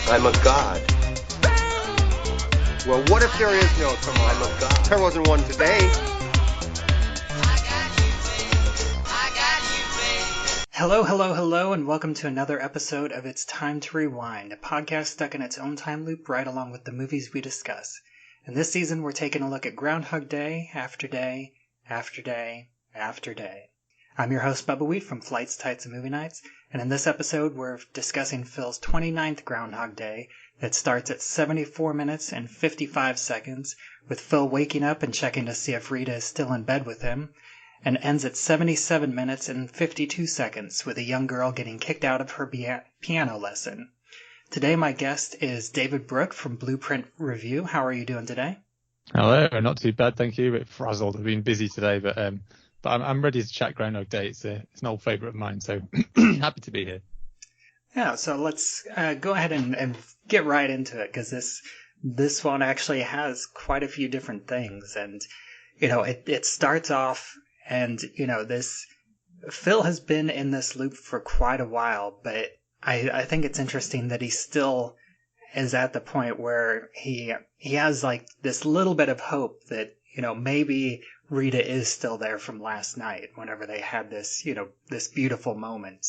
I'm a god. Well, what if there is no tomorrow? I'm a god. There wasn't one today. Hello, and welcome to another episode of It's Time to Rewind, a podcast stuck in its own time loop right along with the movies we discuss. And this season, we're taking a look at Groundhog Day after day after day after day. I'm your host, Bubba Wheat from Flights, Tights, and Movie Nights, and in this episode, we're discussing Phil's 29th Groundhog Day that starts at 74 minutes and 55 seconds, with Phil waking up and checking to see if Rita is still in bed with him, and ends at 77 minutes and 52 seconds with a young girl getting kicked out of her piano lesson. Today my guest is David Brooke from Blueprint Review. How are you doing today? Hello, not too bad, thank you. A bit frazzled. I've been busy today, but I'm ready to chat Groundhog Day. It's an old favourite of mine, so happy to be here. Yeah, so let's go ahead and get right into it, because this one actually has quite a few different things, and it starts off. And, this Phil has been in this loop for quite a while, but I think it's interesting that he still is at the point where he has like this little bit of hope that, maybe Rita is still there from last night whenever they had this, this beautiful moment.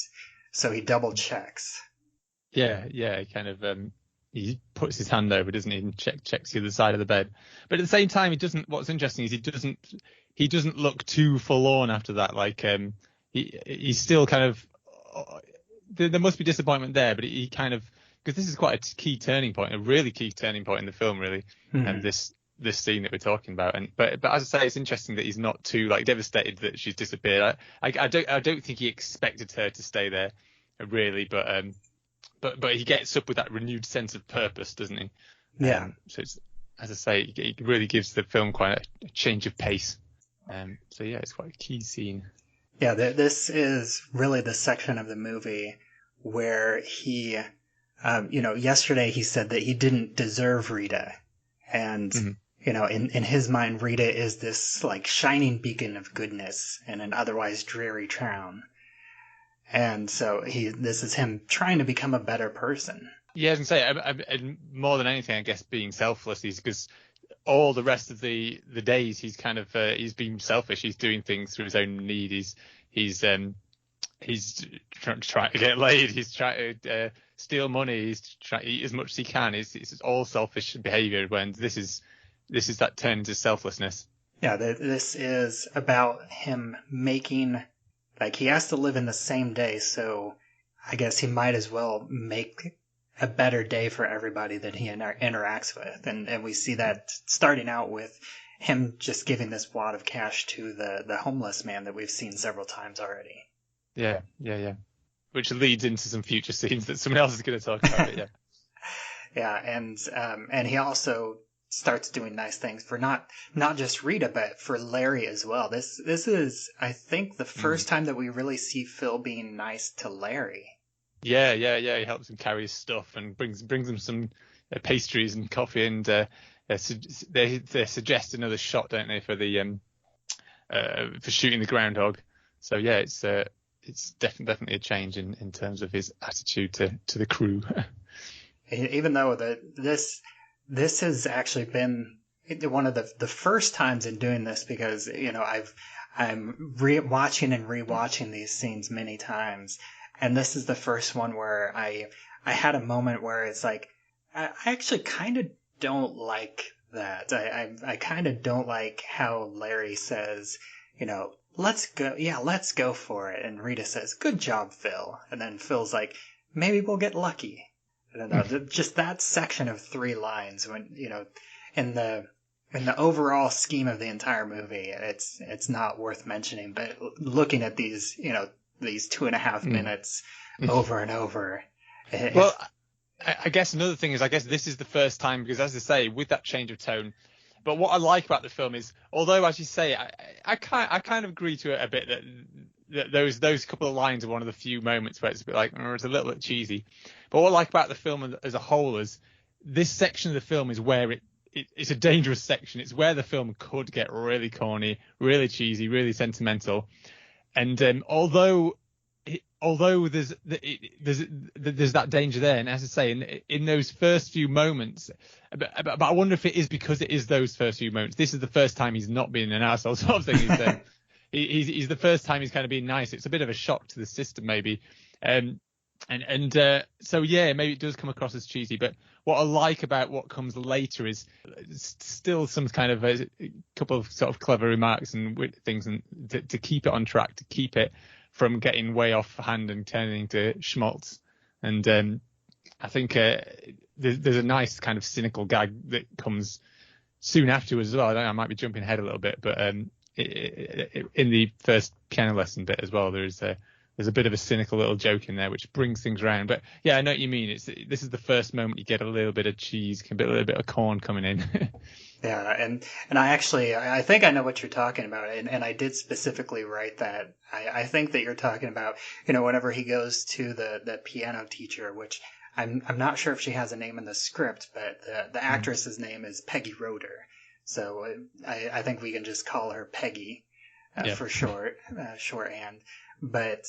So he double checks. Yeah, he kind of, he puts his hand over, doesn't he, and checks the other side of the bed. But at the same time, what's interesting is he doesn't look too forlorn after that. Like, he's still kind of, there must be disappointment there, but he kind of, because this is quite a key turning point, a really key turning point in the film, really, and this scene that we're talking about. But as I say, it's interesting that he's not too like devastated that she's disappeared. I don't think he expected her to stay there, really, but he gets up with that renewed sense of purpose, doesn't he? Yeah. So it's, as I say, it really gives the film quite a change of pace. So yeah, it's quite a key scene. Yeah, this is really the section of the movie where he, yesterday he said that he didn't deserve Rita. And, in his mind, Rita is this like shining beacon of goodness in an otherwise dreary town. And so this is him trying to become a better person. Yeah, I was going to say, more than anything, I guess, being selfless, because all the rest of the days he's kind of he's been selfish. He's doing things through his own need. He's trying to get laid. He's trying to steal money. He's trying to eat as much as he can. It's all selfish behavior. When this is that turn into selflessness. Yeah, this is about him making, like, he has to live in the same day, so I guess he might as well make a better day for everybody that he interacts with. And we see that starting out with him just giving this wad of cash to the homeless man that we've seen several times already. Yeah. Which leads into some future scenes that someone else is going to talk about. Yeah. Yeah, and he also starts doing nice things for not just Rita, but for Larry as well. This is, I think, the first time that we really see Phil being nice to Larry. Yeah. He helps him carry his stuff and brings him some pastries and coffee, and they suggest another shot, don't they, for the for shooting the groundhog. So yeah, it's definitely a change in terms of his attitude to the crew. Even though this has actually been one of the first times in doing this, because I'm watching and rewatching these scenes many times. And this is the first one where I had a moment where it's like, I actually kind of don't like that. I kind of don't like how Larry says, let's go. Yeah, let's go for it. And Rita says, good job, Phil. And then Phil's like, maybe we'll get lucky. I don't know, just that section of 3 lines when, in the overall scheme of the entire movie, it's not worth mentioning, but looking at these, these 2.5 minutes over and over. Well, I guess another thing is, I guess this is the first time, because as I say, with that change of tone, but what I like about the film is, although as you say, I kind of agree to it a bit that those couple of lines are one of the few moments where it's a bit like, it's a little bit cheesy. But what I like about the film as a whole is this section of the film is where it's a dangerous section. It's where the film could get really corny, really cheesy, really sentimental. And although although there's that danger there, and as I say, in those first few moments, but I wonder if it is because it is those first few moments. This is the first time he's not being an arsehole sort of thing. He's the first time he's kind of being nice. It's a bit of a shock to the system, maybe. So yeah, maybe it does come across as cheesy, but what I like about what comes later is still some kind of a couple of sort of clever remarks and things, and to keep it on track, to keep it from getting way off hand and turning into schmaltz. And I think there's a nice kind of cynical gag that comes soon afterwards as well. I might be jumping ahead a little bit, but in the first piano lesson bit as well, there's a bit of a cynical little joke in there which brings things around. But yeah, I know what you mean. This is the first moment you get a little bit of cheese, a little bit of corn coming in. Yeah, and I think I know what you're talking about, and I did specifically write that. I think that you're talking about, whenever he goes to the piano teacher, which I'm not sure if she has a name in the script, but the actress's name is Peggy Roeder. So I think we can just call her Peggy for shorthand. But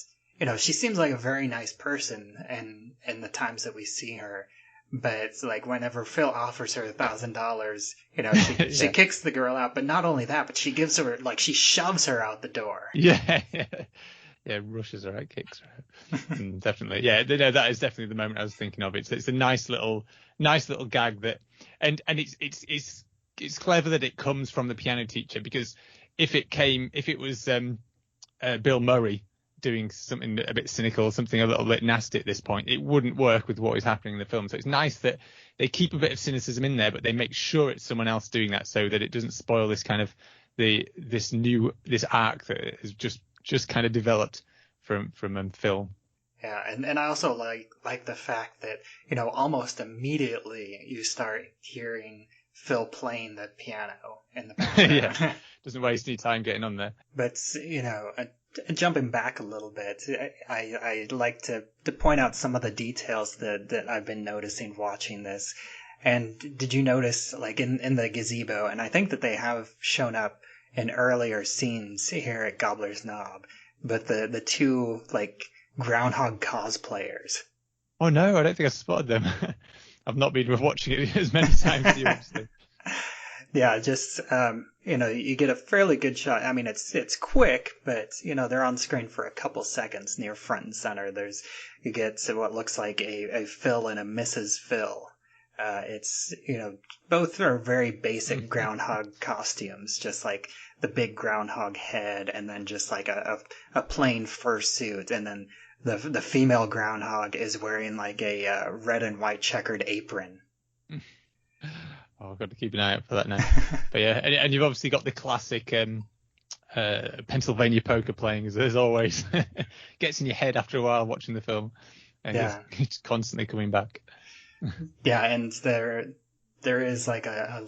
she seems like a very nice person in the times that we see her. But like whenever Phil offers her $1,000, she kicks the girl out. But not only that, but she gives her she shoves her out the door. Yeah, rushes her out, kicks her out. Definitely, yeah. That is definitely the moment I was thinking of. It's a nice little gag that, and it's clever that it comes from the piano teacher, because if it was Bill Murray doing something a bit cynical, something a little bit nasty at this point, it wouldn't work with what is happening in the film. So it's nice that they keep a bit of cynicism in there, but they make sure it's someone else doing that, so that it doesn't spoil this kind of this arc that has just kind of developed from Phil. Yeah, and I also like the fact that almost immediately you start hearing Phil playing the piano in the background. Yeah, doesn't waste any time getting on there. But jumping back a little bit, I like to point out some of the details that I've been noticing watching this. And did you notice, in the gazebo, and I think that they have shown up in earlier scenes here at Gobbler's Knob, but the two Groundhog cosplayers. Oh no, I don't think I spotted them. I've not been watching it as many times as you, obviously. Yeah, just you get a fairly good shot. I mean, it's quick, but they're on screen for a couple seconds near front and center. You get what looks like a Phil and a Mrs. Phil. It's both are very basic groundhog costumes, just like the big groundhog head, and then just like a plain fursuit, and then the female groundhog is wearing a red and white checkered apron. Oh, I've got to keep an eye out for that now. But yeah, and you've obviously got the classic Pennsylvania poker playing, as always. Gets in your head after a while watching the film, and it's constantly coming back. Yeah, and there is I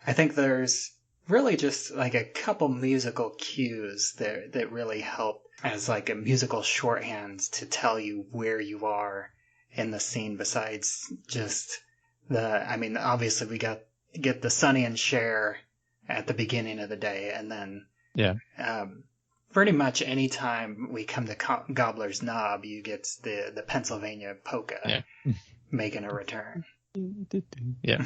think there's really just a couple musical cues that really help as a musical shorthand to tell you where you are in the scene, besides just obviously we get the Sonny and Cher at the beginning of the day, and then pretty much any time we come to Gobbler's Knob, you get the Pennsylvania polka making a return. Yeah.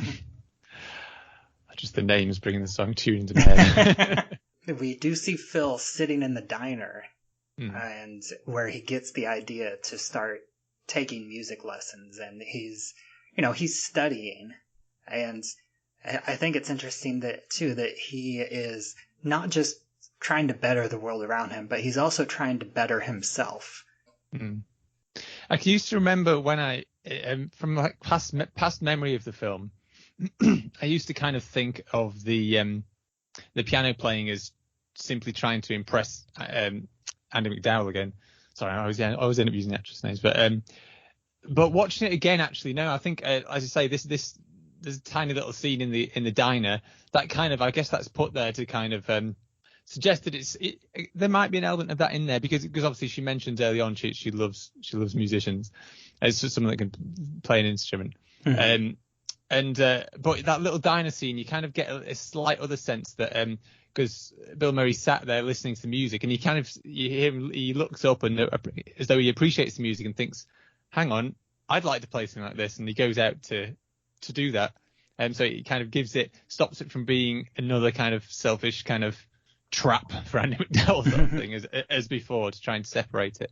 Just the names bringing the song tune into my head. We do see Phil sitting in the diner, and where he gets the idea to start taking music lessons, and he's studying, and I think it's interesting that he is not just trying to better the world around him, but he's also trying to better himself. I used to remember when I, from past memory of the film, I used to kind of think of the piano playing as simply trying to impress Andy McDowell again. Sorry, I always end up using actress names, but watching it again, actually, no, I think, as I say, there's a tiny little scene in the diner that kind of, I guess that's put there to kind of suggest that there might be an element of that in there, because obviously she mentioned early on she loves musicians. It's just someone that can play an instrument. But that little diner scene, you kind of get a slight other sense that because Bill Murray sat there listening to the music, and you hear him, he looks up and as though he appreciates the music and thinks, hang on, I'd like to play something like this, and he goes out to do that. And so it kind of stops it from being another kind of selfish kind of trap for Andy McDowell sort of thing as before, to try and separate it.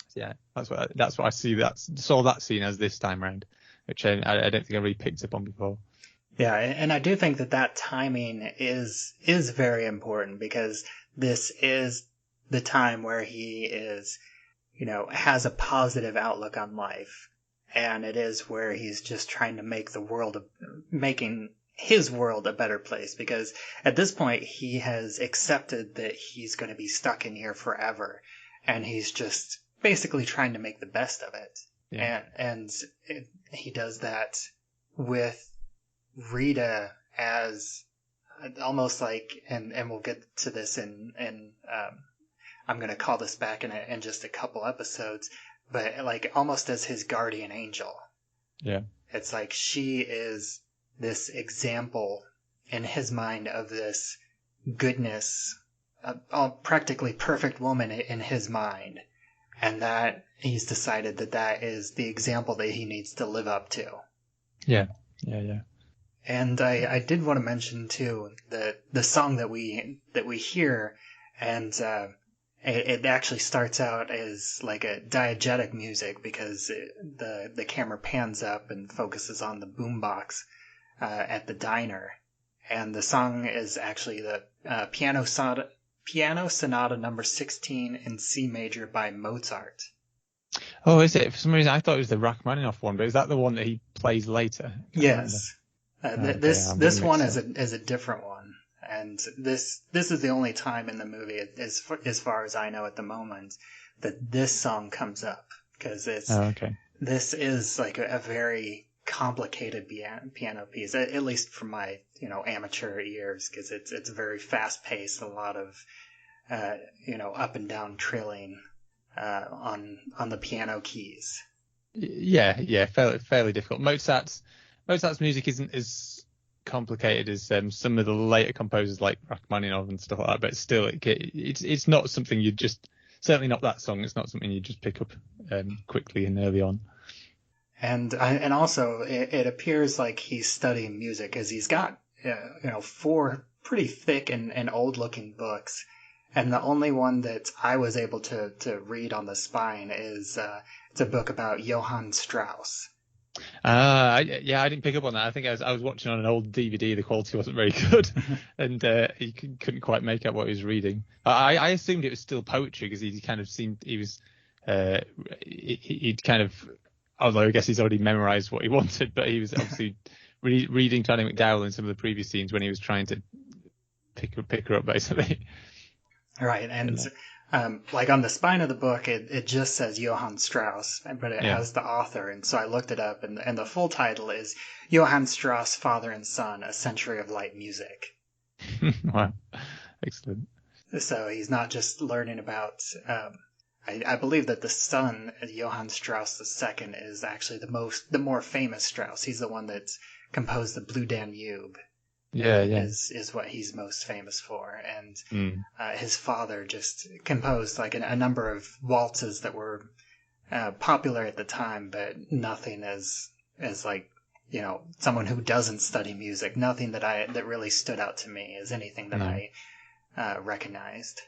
So yeah, that's what I saw that scene as this time round, which I don't think I really picked up on before. Yeah, and I do think that timing is very important, because this is the time where he is, has a positive outlook on life, and it is where he's just trying to making his world a better place, because at this point he has accepted that he's going to be stuck in here forever, and he's just basically trying to make the best of it. Yeah. And he does that with Rita as almost like, and we'll get to this in I'm going to call this back in just a couple episodes, but like almost as his guardian angel. Yeah. It's like she is this example in his mind of this goodness, practically perfect woman in his mind, and that he's decided that is the example that he needs to live up to. Yeah. And I did want to mention too the song that we hear, and it actually starts out as like a diegetic music, because the camera pans up and focuses on the boombox at the diner, and the song is actually the Piano Sonata number 16 in C major by Mozart. Oh, is it? For some reason I thought it was the Rachmaninoff one, but is that the one that he plays later? Yes. This one is a different one, and this is the only time in the movie, as far as I know at the moment, that this song comes up, because this is like a very complicated piano piece, at least from my amateur ears, because it's very fast paced, a lot of up and down trilling on the piano keys. Yeah, fairly difficult. Mozart's music isn't as complicated as some of the later composers like Rachmaninoff and stuff like that, but still, it's not something you just, certainly not that song. It's not something you just pick up quickly and early on. And also it appears like he's studying music, because he's got 4 pretty thick and old looking books, and the only one that I was able to read on the spine is it's a book about Johann Strauss. I didn't pick up on that. I think I was watching on an old DVD. The quality wasn't very good, and he couldn't quite make out what he was reading. I assumed it was still poetry, because he kind of seemed he'd kind of, although I guess he's already memorized what he wanted, but he was obviously reading to Andy McDowell in some of the previous scenes when he was trying to pick her up, basically. Right, and like on the spine of the book, it just says Johann Strauss, but it has the author, and so I looked it up, and the full title is Johann Strauss, Father and Son, A Century of Light Music. Wow, excellent. So he's not just learning about, I believe that the son, Johann Strauss II, is actually the more famous Strauss. He's the one that's composed the Blue Danube. Is what he's most famous for, and his father just composed like a number of waltzes that were popular at the time, but nothing as like someone who doesn't study music, nothing that really stood out to me as anything that I recognized.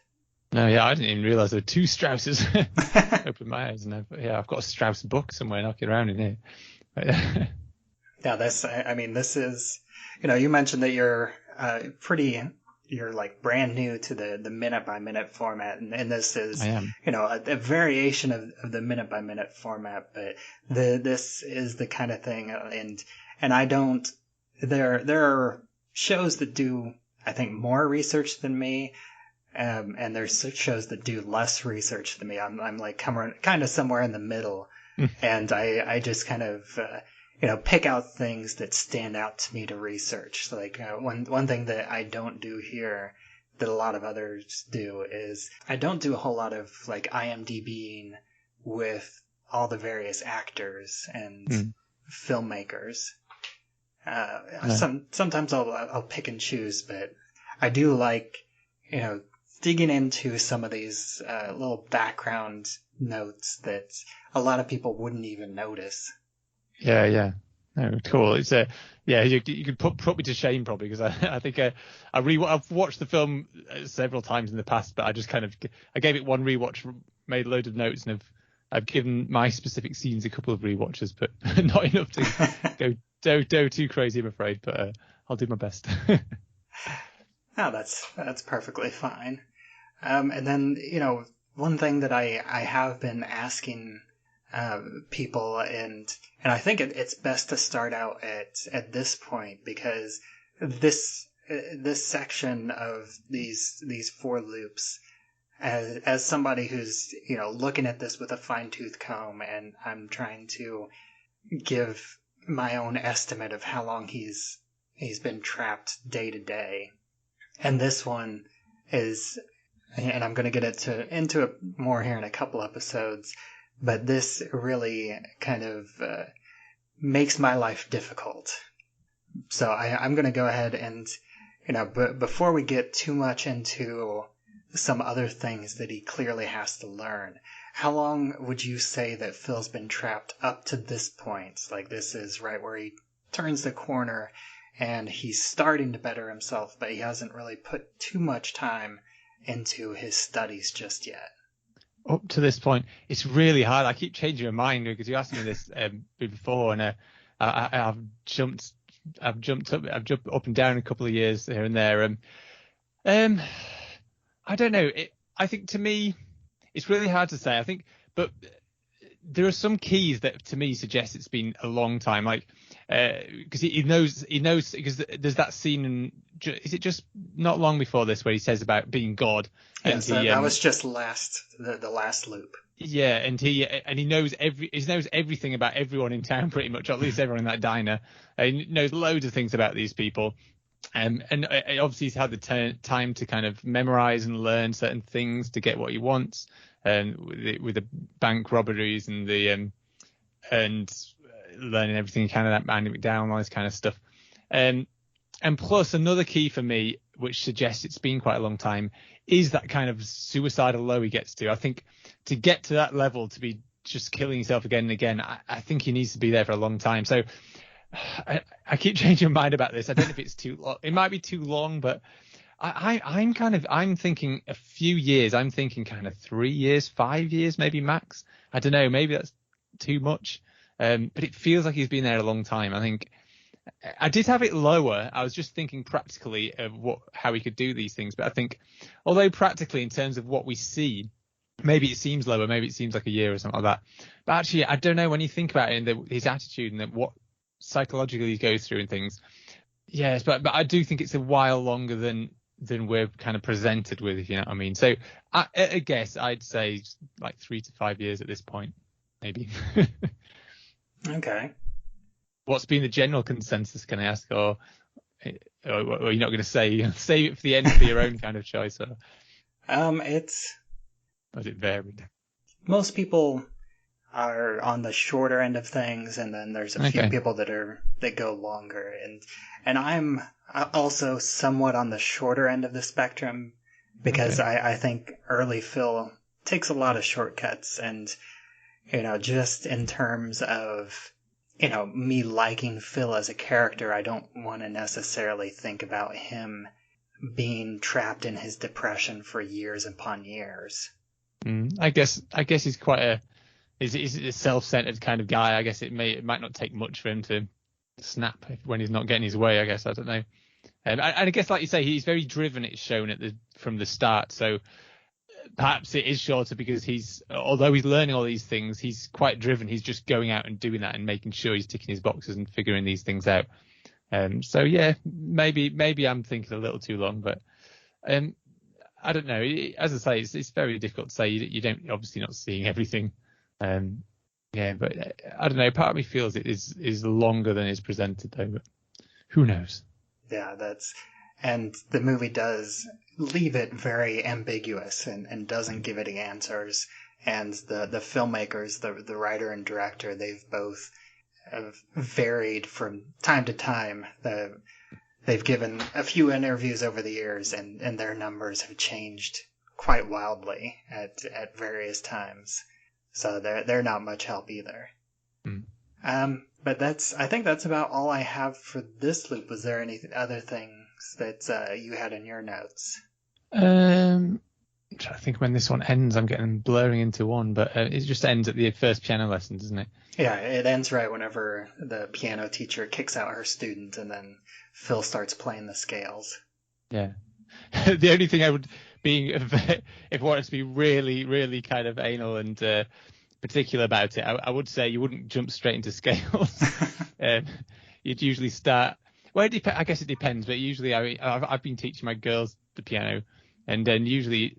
No, I didn't even realize there were 2 Strausses. Opened my eyes, and I've got a Strauss book somewhere knocking around in here. Yeah, this is, you mentioned that you're like brand new to the minute by minute format, and this is, a variation of the minute by minute format, but this is the kind of thing, and I don't, there are shows that do, I think, more research than me, and there's shows that do less research than me. I'm like kind of somewhere in the middle, and I just kind of, pick out things that stand out to me to research. So like one thing that I don't do here that a lot of others do is I don't do a whole lot of like IMDbing with all the various actors and filmmakers. Sometimes I'll pick and choose, but I do like digging into some of these little background notes that a lot of people wouldn't even notice. Yeah. No, cool. It's you could put me to shame probably, because I think I've watched the film several times in the past, but I gave it one rewatch, made a load of notes, and I've given my specific scenes a couple of rewatches, but not enough to go too crazy, I'm afraid. But I'll do my best. Oh, that's perfectly fine. And then one thing that I have been asking people, and I think it's best to start out at this point, because this section of these four loops, as somebody who's looking at this with a fine-tooth comb, and I'm trying to give my own estimate of how long he's been trapped day to day, and this one is, and I'm going to get into it more here in a couple episodes, but this really kind of makes my life difficult. So I'm going to go ahead and, but before we get too much into some other things that he clearly has to learn, how long would you say that Phil's been trapped up to this point? Like, this is right where he turns the corner and he's starting to better himself, but he hasn't really put too much time into his studies just yet. Up to this point, it's really hard. I keep changing my mind, because you asked me this before, and I've jumped up and down a couple of years here and there. I don't know. I think, to me, it's really hard to say. I think, but there are some keys that to me suggest it's been a long time. Like, because he knows, because there's that scene in, is it just not long before this where he says about being God? Yes, that was just the last loop. Yeah, and he knows everything about everyone in town, pretty much, or at least everyone in that diner. He knows loads of things about these people. And obviously he's had the time to kind of memorize and learn certain things to get what he wants, with the bank robberies and the and learning everything he can about Andy McDowell and all this kind of stuff. And plus, another key for me, which suggests it's been quite a long time, is that kind of suicidal low he gets to. I think to get to that level, to be just killing himself again and again, I think he needs to be there for a long time. So I keep changing my mind about this. I don't know if it's too long. It might be too long, but I'm thinking a few years. I'm thinking kind of 3 years, 5 years, maybe max. I don't know. Maybe that's too much. But it feels like he's been there a long time. I think I did have it lower. I was just thinking practically of how he could do these things. But I think, although practically in terms of what we see, maybe it seems lower. Maybe it seems like a year or something like that. But actually, I don't know, when you think about it and his attitude and what psychologically he goes through and things. Yes, but I do think it's a while longer than we're kind of presented with, if you know what I mean. So I guess I'd say like 3 to 5 years at this point, maybe. Okay. What's been the general consensus, can I ask? Or you're not going to say, save it for the end for your own kind of choice? Or It's... Has it varied? Most people are on the shorter end of things, and then there's a few people that go longer, and I'm also somewhat on the shorter end of the spectrum, because I think early Phil takes a lot of shortcuts, and just in terms of me liking Phil as a character, I don't want to necessarily think about him being trapped in his depression for years upon years. I guess he's quite he's a self-centered kind of guy. I guess it might not take much for him to snap when he's not getting his way. I guess, I don't know. And I guess, like you say, he's very driven. It's shown from the start. So perhaps it is shorter because although he's learning all these things, he's quite driven. He's just going out and doing that and making sure he's ticking his boxes and figuring these things out. So yeah, maybe I'm thinking a little too long, but I don't know. As I say, it's very difficult to say. You don't, obviously not seeing everything. Yeah, but I don't know. Part of me feels it is longer than is presented, though. But who knows? Yeah, and the movie does leave it very ambiguous and doesn't give any answers. And the filmmakers, the writer and director, they've both varied from time to time. they've given a few interviews over the years, and their numbers have changed quite wildly at various times. So they're not much help either. But I think that's about all I have for this loop. Was there any other things that you had in your notes? I'm trying to think when this one ends. I'm getting blurring into one, but it just ends at the first piano lesson, doesn't it? Yeah, it ends right whenever the piano teacher kicks out her student, and then Phil starts playing the scales. Yeah. The only thing I would, if I wanted to be really, really kind of anal and particular about it, I would say you wouldn't jump straight into scales. You'd usually start. Well, I guess it depends, but usually I've been teaching my girls the piano, and then usually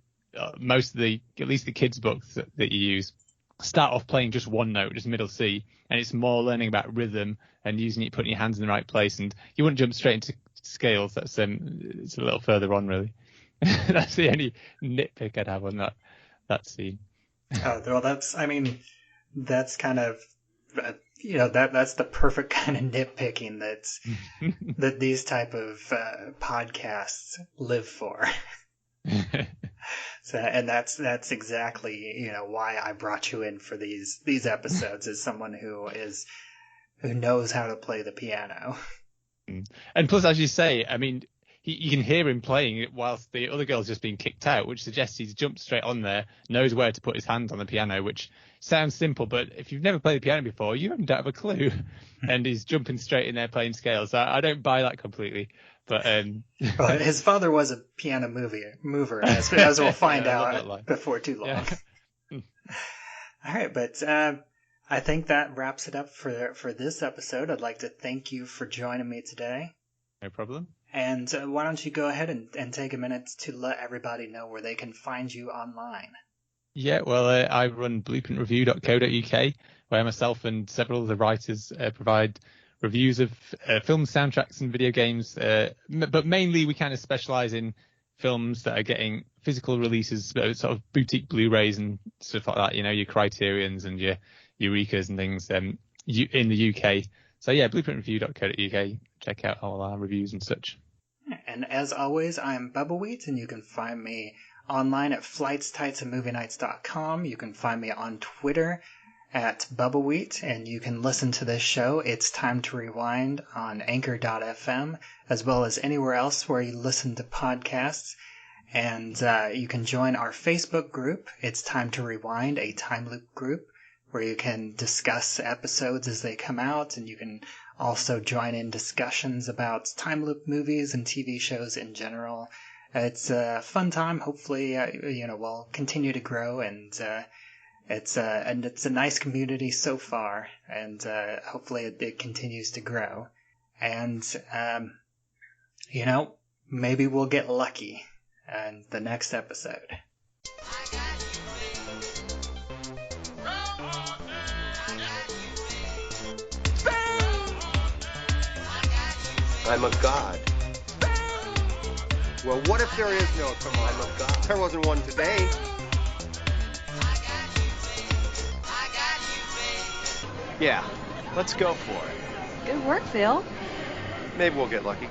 most of at least the kids' books that you use, start off playing just one note, just middle C, and it's more learning about rhythm and using it, putting your hands in the right place, and you wouldn't jump straight into scales. That's it's a little further on, really. That's the only nitpick I'd have on that scene. Oh, well, that's kind of, that's the perfect kind of nitpicking that these type of podcasts live for. So, and that's exactly, why I brought you in for these episodes, as someone who knows how to play the piano. And plus, as you say, you can hear him playing it whilst the other girl's just being kicked out, which suggests he's jumped straight on there, knows where to put his hands on the piano, which sounds simple, but if you've never played the piano before, you don't have a clue. And he's jumping straight in there playing scales. I don't buy that completely. But well, his father was a piano mover, as we'll find out before too long. Yeah. All right, but I think that wraps it up for this episode. I'd like to thank you for joining me today. No problem. And why don't you go ahead and take a minute to let everybody know where they can find you online? Yeah, well, I run blueprintreview.co.uk, where myself and several of the writers provide reviews of film soundtracks and video games, but mainly we kind of specialize in films that are getting physical releases, sort of boutique Blu-rays and stuff like that, your Criterions and your Eurekas and things in the UK. So yeah, blueprintreview.co.uk, check out all our reviews and such. And as always, I'm Bubbleweed, and you can find me online at flightstights@movienights.com. You can find me on Twitter at Bubbleweed, and you can listen to this show, It's Time to Rewind, on Anchor.fm, as well as anywhere else where you listen to podcasts. And you can join our Facebook group, It's Time to Rewind, a time loop group, where you can discuss episodes as they come out, and you can also join in discussions about time loop movies and TV shows in general. It's a fun time. Hopefully, we'll continue to grow, and it's a nice community so far, and hopefully it continues to grow. And maybe we'll get lucky in the next episode. I'm a god. Well, what if there is no tomorrow? I'm a god. There wasn't one today. Yeah, let's go for it. Good work, Phil. Maybe we'll get lucky.